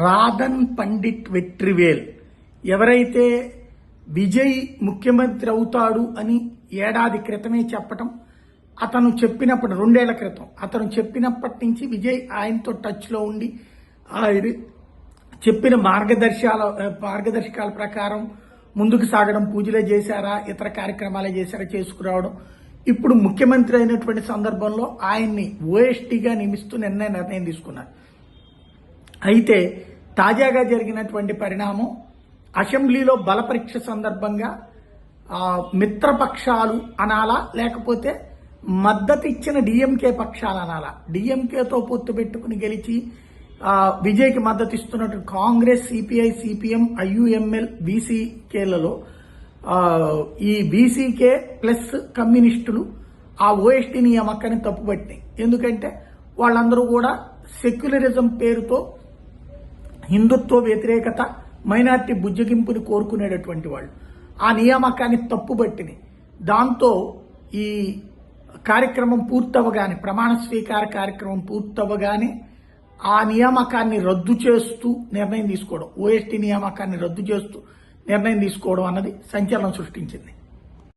రాధన్ పండిట్ వెట్రివేల్ ఎవరైతే విజయ్ ముఖ్యమంత్రి అవుతాడు అని ఏడాది క్రితమే చెప్పటం, అతను చెప్పినప్పుడు 2 ఏళ్ల క్రితం అతను చెప్పినప్పటి నుంచి విజయ్ ఆయనతో టచ్లో ఉండి ఆయన చెప్పిన మార్గదర్శకాల ప్రకారం ముందుకు సాగడం, పూజలే చేశారా ఇతర కార్యక్రమాలే చేశారా చేసుకురావడం, ఇప్పుడు ముఖ్యమంత్రి అయినటువంటి సందర్భంలో ఆయన్ని ఓఎస్టీగా నియమిస్తూ నిర్ణయం తీసుకున్నారు. అయితే తాజాగా జరిగినటువంటి పరిణామం అసెంబ్లీలో బల పరీక్ష సందర్భంగా మిత్రపక్షాలు అనాలా లేకపోతే మద్దతు ఇచ్చిన డిఎంకే పక్షాలు అనాలా, డిఎంకేతో పొత్తు పెట్టుకుని గెలిచి విజయ్కి మద్దతు ఇస్తున్నట్టు కాంగ్రెస్, సిపిఐ, సిపిఎం, ఐయుఎంఎల్, బీసీకేలలో ఈ బీసీకే ప్లస్ కమ్యూనిస్టులు ఆ ఓఎస్టీ నియామకాన్ని తప్పుపట్టినాయి. ఎందుకంటే వాళ్ళందరూ కూడా సెక్యులరిజం పేరుతో హిందుత్వ వ్యతిరేకత, మైనార్టీ బుజ్జగింపుని కోరుకునేటటువంటి వాళ్ళు ఆ నియామకాన్ని తప్పుబట్టినాయి. దాంతో ఈ కార్యక్రమం పూర్తవగానే, ప్రమాణ స్వీకార కార్యక్రమం పూర్తవగానే ఆ నియామకాన్ని రద్దు చేస్తూ నిర్ణయం తీసుకోవడం, ఓఎస్టీ నియామకాన్ని రద్దు చేస్తూ నిర్ణయం తీసుకోవడం అన్నది సంచలనం సృష్టించింది.